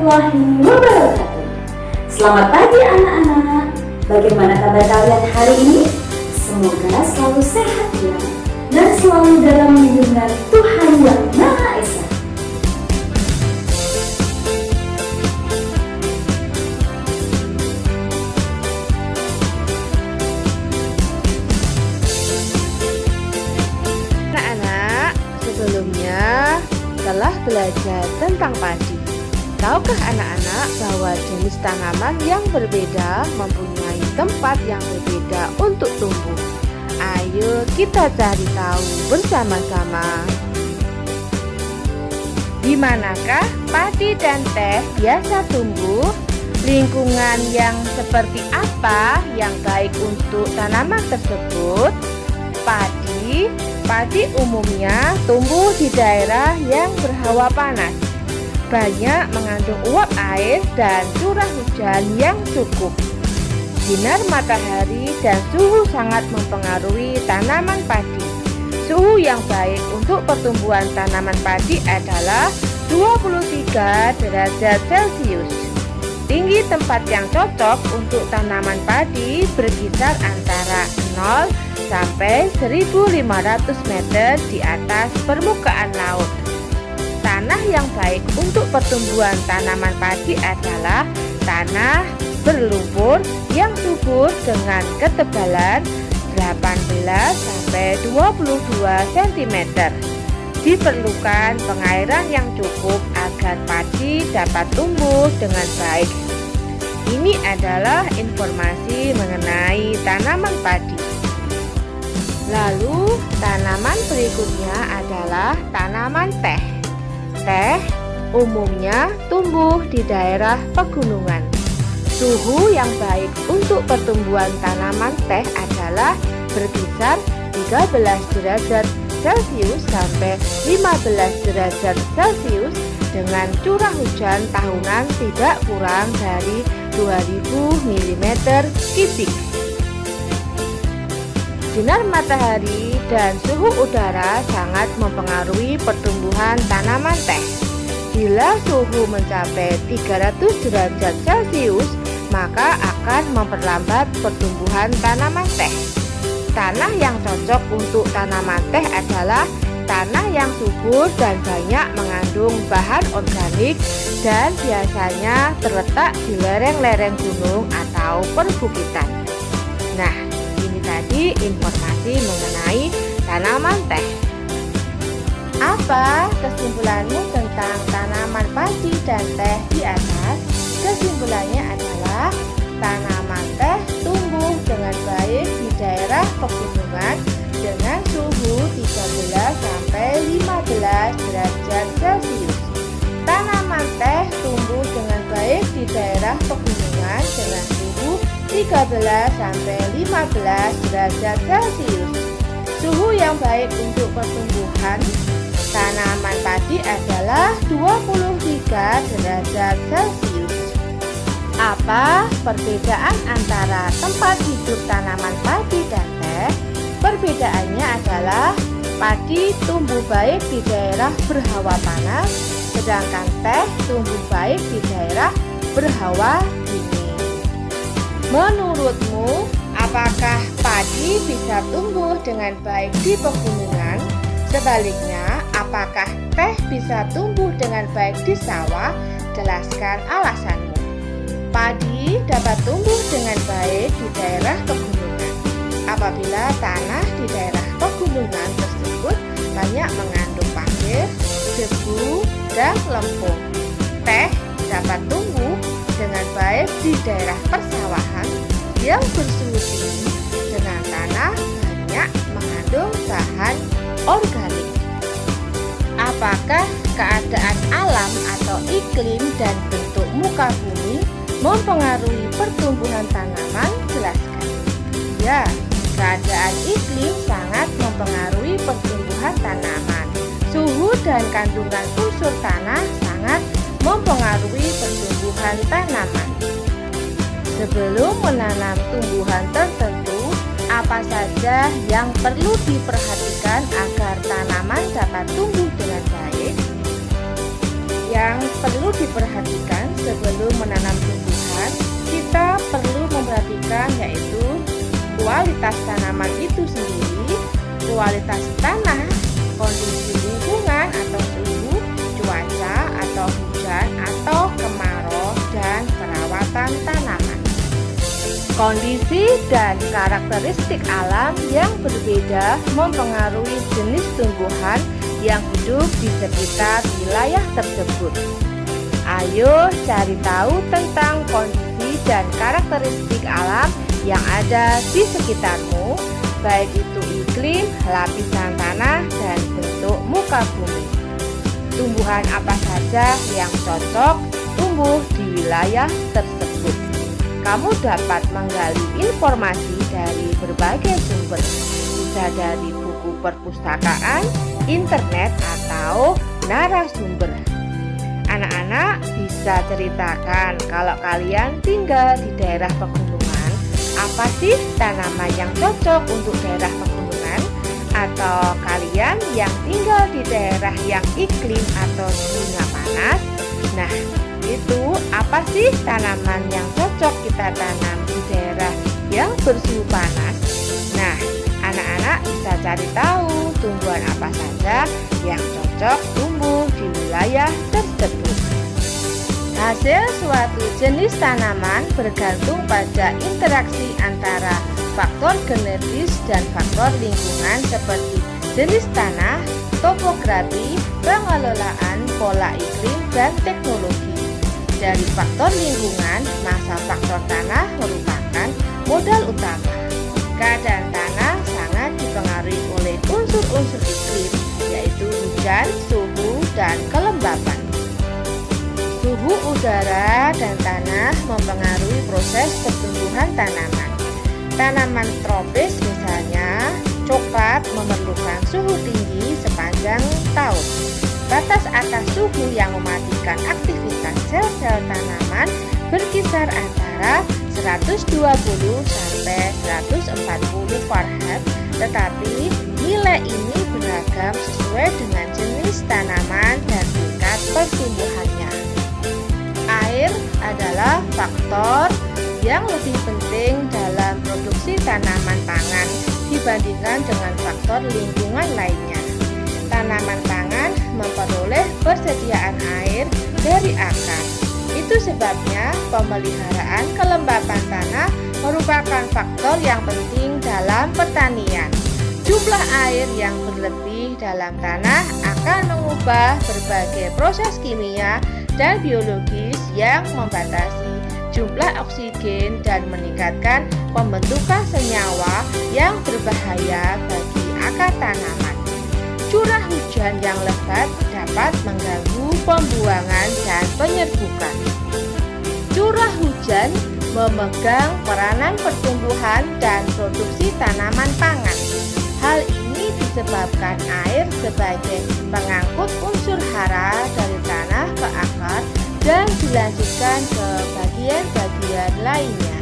warahmatullahi wabarakatuh. Selamat pagi anak-anak. Bagaimana kabar kalian hari ini? Semoga selalu sehat ya, dan selalu dalam lindungan Tuhan Yang Maha Esa. Anak-anak, sebelumnya telah belajar tentang padi. Tahukah anak-anak bahwa jenis tanaman yang berbeda mempunyai tempat yang berbeda untuk tumbuh? Ayo kita cari tahu bersama-sama. Di manakah padi dan teh biasa tumbuh? Lingkungan yang seperti apa yang baik untuk tanaman tersebut? Padi umumnya tumbuh di daerah yang berhawa panas, banyak mengandung uap air dan curah hujan yang cukup. Sinar matahari dan suhu sangat mempengaruhi tanaman padi. Suhu yang baik untuk pertumbuhan tanaman padi adalah 23 derajat Celcius. Tinggi tempat yang cocok untuk tanaman padi berkisar antara 0 sampai 1.500 meter di atas permukaan laut. Tanah yang baik untuk pertumbuhan tanaman padi adalah tanah berlumpur yang subur dengan ketebalan 18 sampai 22 cm. Diperlukan pengairan yang cukup agar padi dapat tumbuh dengan baik. Ini adalah informasi mengenai tanaman padi. Lalu, tanaman berikutnya adalah tanaman teh. Teh umumnya tumbuh di daerah pegunungan. Suhu yang baik untuk pertumbuhan tanaman teh adalah berkisar 13 derajat Celcius sampai 15 derajat Celcius dengan curah hujan tahunan tidak kurang dari 2000 mm kubik. Sinar matahari dan suhu udara sangat mempengaruhi pertumbuhan tanaman teh. Bila suhu mencapai 300 derajat Celcius, maka akan memperlambat pertumbuhan tanaman teh. Tanah yang cocok untuk tanaman teh adalah tanah yang subur dan banyak mengandung bahan organik dan biasanya terletak di lereng-lereng gunung atau perbukitan. Nah, ini tadi informasi mengenai tanaman teh. Apa kesimpulanmu tentang tanaman padi dan teh di atas? Kesimpulannya adalah tanaman teh tumbuh dengan baik di daerah pegunungan dengan suhu 13 sampai 15 derajat Celcius. Tanaman teh tumbuh dengan baik di daerah pegunungan dengan suhu 13 sampai 15 derajat Celcius. Suhu yang baik untuk pertumbuhan tanaman padi adalah 23 derajat Celcius. Apa perbedaan antara tempat hidup tanaman padi dan teh? Perbedaannya adalah padi tumbuh baik di daerah berhawa panas, sedangkan teh tumbuh baik di daerah berhawa dingin. Menurutmu, apakah padi bisa tumbuh dengan baik di pegunungan? Sebaliknya, apakah teh bisa tumbuh dengan baik di sawah? Jelaskan alasanmu. Padi dapat tumbuh dengan baik di daerah pegunungan apabila tanah di daerah pegunungan tersebut banyak mengandung pasir, debu, dan lempung. Teh dapat tumbuh dengan baik di daerah persawahan yang bersuhu tinggi dengan tanah banyak mengandung bahan organik. Apakah keadaan alam atau iklim dan bentuk muka bumi mempengaruhi pertumbuhan tanaman? Jelaskan. Ya, keadaan iklim sangat mempengaruhi pertumbuhan tanaman. Suhu dan kandungan unsur tanah sangat mempengaruhi pertumbuhan tanaman. Sebelum menanam tumbuhan tertentu, apa saja yang perlu diperhatikan agar tanaman dapat tumbuh dengan baik? Yang perlu diperhatikan sebelum menanam tumbuhan, kita perlu memperhatikan yaitu kualitas tanaman itu sendiri, kualitas tanah, kondisi lingkungan atau suhu, cuaca atau hujan atau kemarau, dan perawatan tanaman. Kondisi dan karakteristik alam yang berbeda mempengaruhi jenis tumbuhan yang hidup di sekitar wilayah tersebut. Ayo cari tahu tentang kondisi dan karakteristik alam yang ada di sekitarmu, baik itu iklim, lapisan tanah, dan bentuk muka bumi. Tumbuhan apa saja yang cocok tumbuh di wilayah tersebut. Kamu dapat menggali informasi dari berbagai sumber, bisa dari buku perpustakaan, internet, atau narasumber. Anak-anak bisa ceritakan kalau kalian tinggal di daerah pegunungan, apa sih tanaman yang cocok untuk daerah pegunungan? Atau kalian yang tinggal di daerah yang iklim atau suhunya panas? Nah, itu apa sih tanaman yang cocok kita tanam di daerah yang bersuhu panas? Nah, anak-anak bisa cari tahu tumbuhan apa saja yang cocok tumbuh di wilayah tersebut. Hasil suatu jenis tanaman bergantung pada interaksi antara faktor genetis dan faktor lingkungan seperti jenis tanah, topografi, pengelolaan, pola iklim, dan teknologi. Dari faktor lingkungan, maka faktor tanah merupakan modal utama. Keadaan tanah sangat dipengaruhi oleh unsur-unsur iklim, yaitu hujan, suhu, dan kelembapan. Suhu udara dan tanah mempengaruhi proses pertumbuhan tanaman. Tanaman tropis misalnya, coklat memerlukan suhu tinggi sepanjang tahun. Batas atas suhu yang mematikan aktivitas sel-sel tanaman berkisar antara 120 sampai 140 Fahrenheit, tetapi nilai ini beragam sesuai dengan jenis tanaman dan tingkat pertumbuhannya. Air adalah faktor yang lebih penting dalam produksi tanaman pangan dibandingkan dengan faktor lingkungan lainnya. Tanaman pangan memperoleh persediaan air dari akar. Itu sebabnya pemeliharaan kelembapan tanah merupakan faktor yang penting dalam pertanian. Jumlah air yang berlebih dalam tanah akan mengubah berbagai proses kimia dan biologis yang membatasi jumlah oksigen dan meningkatkan pembentukan senyawa yang berbahaya bagi akar tanaman. Curah hujan yang lebat dapat mengganggu pembuangan dan penyerbukan. Curah hujan memegang peranan pertumbuhan dan produksi tanaman pangan. Hal ini disebabkan air sebagai pengangkut unsur hara dari tanah ke akar dan dilanjutkan ke bagian-bagian lainnya.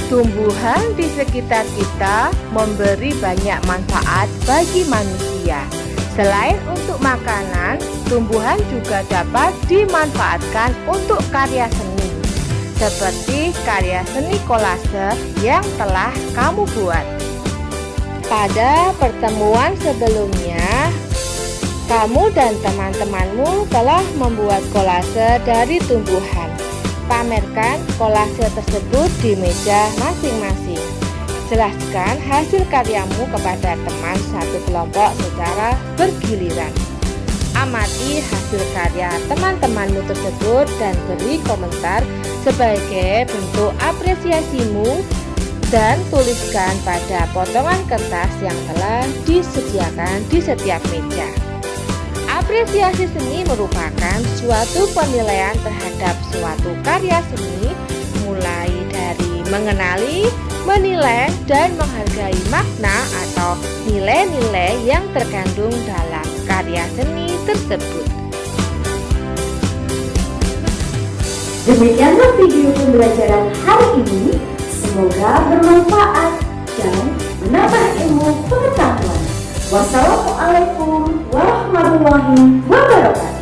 Tumbuhan di sekitar kita memberi banyak manfaat bagi manusia. Selain untuk makanan, tumbuhan juga dapat dimanfaatkan untuk karya seni, seperti karya seni kolase yang telah kamu buat. Pada pertemuan sebelumnya, kamu dan teman-temanmu telah membuat kolase dari tumbuhan. Pamerkan kolase tersebut di meja masing-masing. Jelaskan hasil karyamu kepada teman satu kelompok secara bergiliran. Amati hasil karya teman-temanmu tersebut dan beri komentar sebagai bentuk apresiasimu, dan tuliskan pada potongan kertas yang telah disediakan di setiap meja. Apresiasi seni merupakan suatu penilaian terhadap suatu karya seni, mulai dari mengenali, menilai, dan menghargai makna atau nilai-nilai yang terkandung dalam karya seni tersebut. Demikianlah video pembelajaran hari ini. Semoga bermanfaat dan menambah ilmu pengetahuan. Wassalamualaikum warahmatullahi wabarakatuh.